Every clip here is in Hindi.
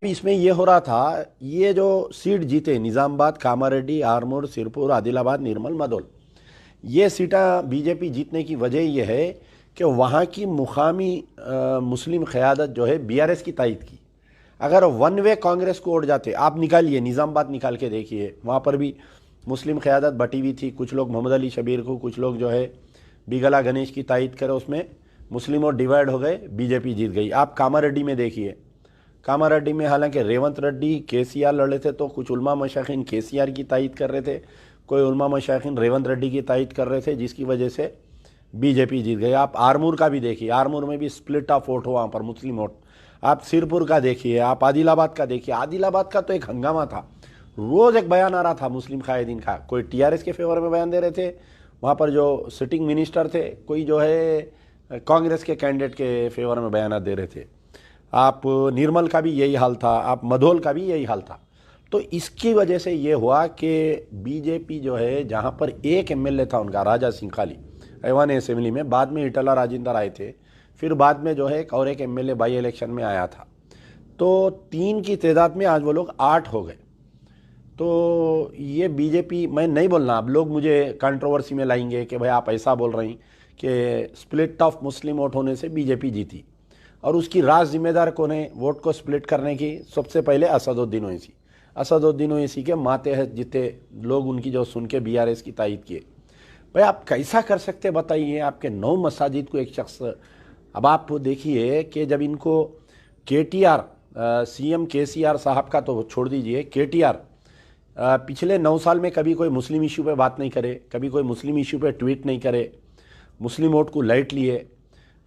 इसमें ये हो रहा था, ये जो सीट जीते निज़ामाबाद, कामारेड्डी, आरमूर, सिरपुर, आदिलाबाद, निर्मल, मदोल, ये सीटें बीजेपी जीतने की वजह यह है कि वहाँ की मुकामी मुस्लिम क़यादत जो है बीआरएस की तायद की। अगर वन वे कांग्रेस को उड़ जाते, आप निकालिए निज़ामाबाद निकाल के देखिए, वहाँ पर भी मुस्लिम क़यादत बटी हुई थी। कुछ लोग मोहम्मद अली शबीर को, कुछ लोग जो है बिगला गणेश की तायद करे, उसमें मुस्लिम और डिवाइड हो गए, बीजेपी जीत गई। आप कामारेड्डी में देखिए, कामारेड्डी में हालांकि रेवंत रेड्डी केसीआर लड़े थे, तो कुछ उलमा मशाइखिन केसीआर की तायद कर रहे थे, कोई उलमा मशाइखिन रेवंत रेड्डी की तायद कर रहे थे, जिसकी वजह से बीजेपी जीत गई। आप आरमूर का भी देखिए, आरमूर में भी स्प्लिट ऑफ वोट हो वहाँ पर, मुस्लिम वोट। आप सिरपुर का देखिए, आप आदिलाबाद का देखिए, आदिलाबाद का तो एक हंगामा था, रोज़ एक बयान आ रहा था मुस्लिम कायदीन का। कोई टीआरएस के फेवर में बयान दे रहे थे, वहाँ पर जो सिटिंग मिनिस्टर थे, कोई जो है कांग्रेस के कैंडिडेट के फेवर में बयान दे रहे थे। आप निर्मल का भी यही हाल था, आप मधोल का भी यही हाल था। तो इसकी वजह से ये हुआ कि बीजेपी जो है, जहाँ पर एक एमएलए था उनका, राजा सिंह खाली, ऐवान असेंबली में, बाद में इटला राजेंद्र आए थे, फिर बाद में जो है एक एमएलए बाई इलेक्शन में आया था, तो 3 की तादाद में आज वो लोग 8 हो गए। तो ये बीजेपी, मैं नहीं बोलना, अब लोग मुझे कंट्रोवर्सी में लाएंगे कि भाई आप ऐसा बोल रहे हैं कि स्प्लिट ऑफ मुस्लिम वोट होने से बीजेपी जीती, और उसकी राज जिम्मेदार कौन है वोट को स्प्लिट करने की? सबसे पहले असदुद्दीन ओवैसी। असदुद्दीन ओवैसी के मातहत जितने लोग उनकी जो सुन के बीआरएस की तायद किए। भाई आप कैसा कर सकते बताइए? आपके 9 मसाजिद को एक शख्स, अब आप देखिए कि जब इनको केटीआर, सीएम केसीआर साहब का तो छोड़ दीजिए, केटीआर पिछले 9 साल में कभी कोई मुस्लिम इशू पे बात नहीं करे, कभी कोई मुस्लिम इशू पे ट्वीट नहीं करे, मुस्लिम वोट को लाइट लिए।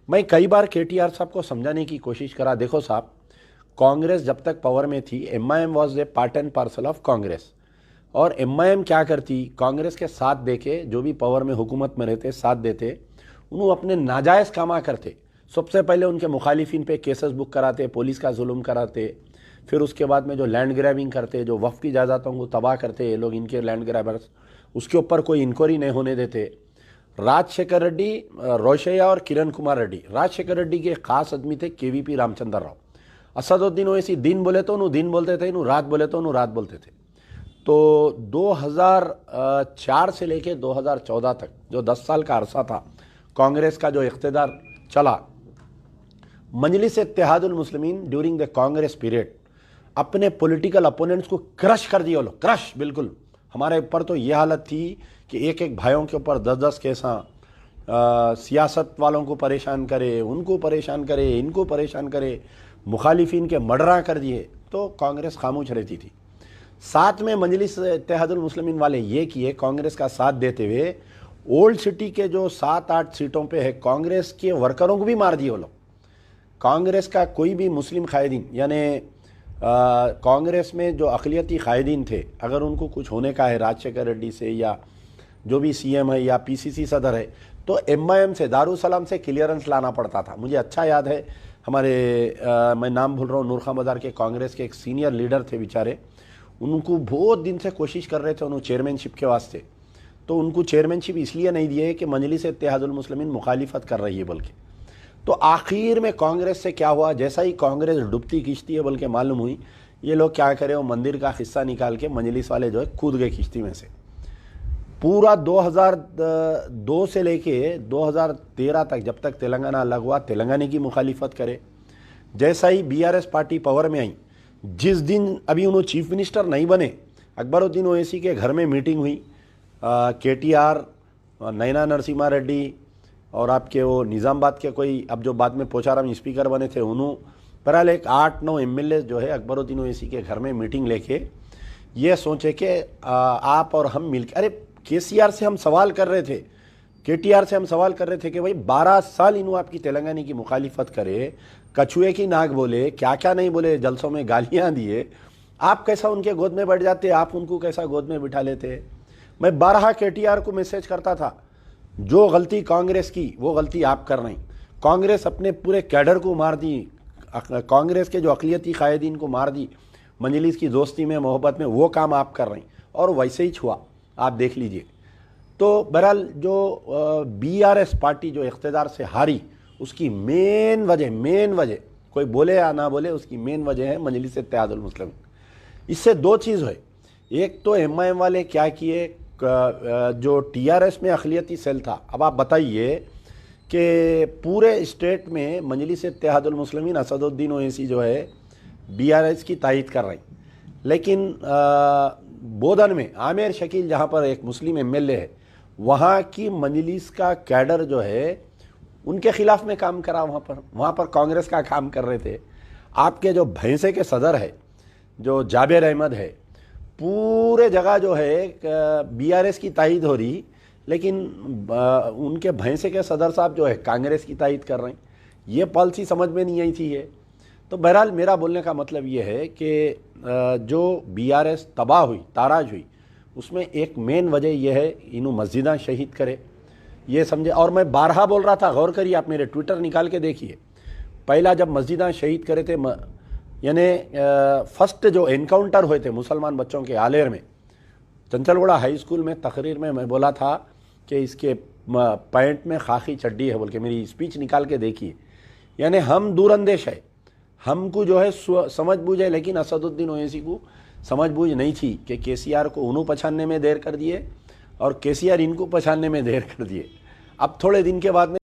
मैं कई बार केटीआर साहब को समझाने की कोशिश करा, देखो साहब, कांग्रेस जब तक पावर में थी, MIM was a part and parcel of Congress, और एमआईएम क्या करती, कांग्रेस के साथ देके, जो भी पावर में हुकूमत में रहते साथ देते, उन्होंने अपने नाजायज़ कामा करते। सबसे पहले उनके मुखालिफिन पे केसेस बुक कराते, पुलिस का जुल्म कराते, फिर उसके बाद में जो लैंड ग्रैबिंग करते, जो वक्फ की इजाज़तों को तबाह करते ये लोग, इनके लैंड ग्रैबर्स, उसके ऊपर कोई इंक्वायरी नहीं होने देते। राजशेखर रेड्डी, रोशैया और किरण कुमार रेड्डी, राजशेखर रेड्डी के खास आदमी थे केवीपी रामचंद्र राव। असदुद्दीन ओवैसी दिन बोले तो उन्होंने दिन बोलते थे, इन्हों रात बोले तो उन्होंने रात बोलते थे। तो 2004 से लेके 2014 तक जो 10 साल का अरसा था कांग्रेस का जो इख्तिदार चला, मजलिस Ittehadul Muslimeen during the Congress period अपने पॉलिटिकल अपोनेंट्स को क्रश कर दिया लोग, क्रश बिल्कुल। हमारे ऊपर तो ये हालत थी कि एक एक भाइयों के ऊपर 10-10 केसा, सियासत वालों को परेशान करे, उनको परेशान करे, इनको परेशान करे, मुखालिफिन के मर्डरा कर दिए, तो कांग्रेस खामोश रहती थी। साथ में मजलिस इत्तेहादुल मुस्लिमीन वाले ये किए, कांग्रेस का साथ देते हुए ओल्ड सिटी के जो 7-8 सीटों पे है कांग्रेस के वर्करों को भी मार दिए वो लोग। कांग्रेस का कोई भी मुस्लिम कायदीन, यानी कांग्रेस में जो अक़लियती कायदीन थे, अगर उनको कुछ होने का है राजशेखर रेड्डी से या जो भी सीएम है या पीसीसी सदर है, तो एमआईएम से, दारुसलाम से क्लियरेंस लाना पड़ता था। मुझे अच्छा याद है, हमारे मैं नाम भूल रहा हूँ, नूर खां बाजार के कांग्रेस के एक सीनियर लीडर थे बेचारे, उनको बहुत दिन से कोशिश कर रहे थे उन्होंने चेयरमैनशिप के वास्ते, तो उनको चेयरमैनशिप इसलिए नहीं दिए कि मजलिस इत्तेहादुल मुस्लिमीन मुखालिफत कर रही है बल्कि। तो आखिर में कांग्रेस से क्या हुआ, जैसा ही कांग्रेस डूबती किश्ती है बल्कि मालूम हुई, ये लोग क्या करे, वो मंदिर का हिस्सा निकाल के मजलिस वाले जो है कूद गए किश्ती में से। पूरा 2002 से लेके 2013 तक, जब तक तेलंगाना अलग हुआ, तेलंगाना की मुखालिफत करे। जैसा ही बीआरएस पार्टी पावर में आई, जिस दिन अभी उन्होंने चीफ मिनिस्टर नहीं बने, अकबरुद्दीन ओवैसी के घर में मीटिंग हुई, केटीआर, नैना नरसिम्हा रेड्डी और आपके वो निज़ामाबाद के कोई, अब जो बाद में पोचाराम स्पीकर बने थे उन्होंने, बहरहाल एक 8-9 एमएलए जो है अकबरुद्दीन ओवैसी के घर में मीटिंग लेके ये सोचे कि आप और हम मिलकर, अरे केसीआर से हम सवाल कर रहे थे, केटीआर से हम सवाल कर रहे थे कि भाई 12 साल इन्हों आपकी तेलंगाना की मुखालिफत करे, कछुए की नाक बोले, क्या क्या नहीं बोले, जलसों में गालियां दिए, आप कैसा उनके गोद में बैठ जाते, आप उनको कैसा गोद में बिठा लेते। मैं 12 केटीआर को मैसेज करता था, जो गलती कांग्रेस की वो गलती आप कर रही। कांग्रेस अपने पूरे कैडर को मार दी, कांग्रेस के जो अक़लियती कायदीन को मार दी, मजलिस की दोस्ती में मोहब्बत में, वो काम आप कर रही, और वैसे ही छुआ, आप देख लीजिए। तो बहरहाल जो बीआरएस पार्टी जो इख्तिदार से हारी, उसकी मेन वजह कोई बोले या ना बोले, उसकी मेन वजह है मजलिस इत्तेहादुल मुस्लिमीन। इससे दो चीज़ है, एक तो एमआईएम वाले क्या किए, जो टीआरएस में अक़लियती सेल था, अब आप बताइए कि पूरे स्टेट में मजलिस इत्तेहादुल मुस्लिमीन असदुद्दीन ओवैसी जो है बीआरएस की तायद कर रही, लेकिन बोधन में आमिर शकील जहाँ पर एक मुस्लिम एमएलए है, वहाँ की मजलिस का कैडर जो है उनके खिलाफ में काम करा, वहाँ पर कांग्रेस का काम कर रहे थे। आपके जो भैंसे के सदर है जो जाबिर अहमद है, पूरे जगह जो है बीआरएस की तायद हो रही, लेकिन उनके भैंसे के सदर साहब जो है कांग्रेस की तायद कर रहे हैं। ये पॉलिसी समझ में नहीं आई थी ये। तो बहरहाल मेरा बोलने का मतलब ये है कि जो बीआरएस तबाह हुई, ताराज हुई, उसमें एक मेन वजह यह है इन्हों मस्जिदां शहीद करे, ये समझे। और मैं बारहा बोल रहा था, गौर करिए, आप मेरे ट्विटर निकाल के देखिए, पहला जब मस्जिदां शहीद करे थे, यानी फर्स्ट जो एनकाउंटर हुए थे मुसलमान बच्चों के आलेर में, चंचलगुड़ा हाई स्कूल में तकरीर में मैं बोला था कि इसके पैंट में खाकी चड्डी है बोल के, मेरी स्पीच निकाल के देखिए। यानी हम दूरअंदेश है, हमको जो है समझ बूझ है, लेकिन असदुद्दीन ओवैसी को समझ बूझ नहीं थी कि केसीआर को उन्हों पहचानने में देर कर दिए और केसीआर इनको पहचानने में देर कर दिए। अब थोड़े दिन के बाद में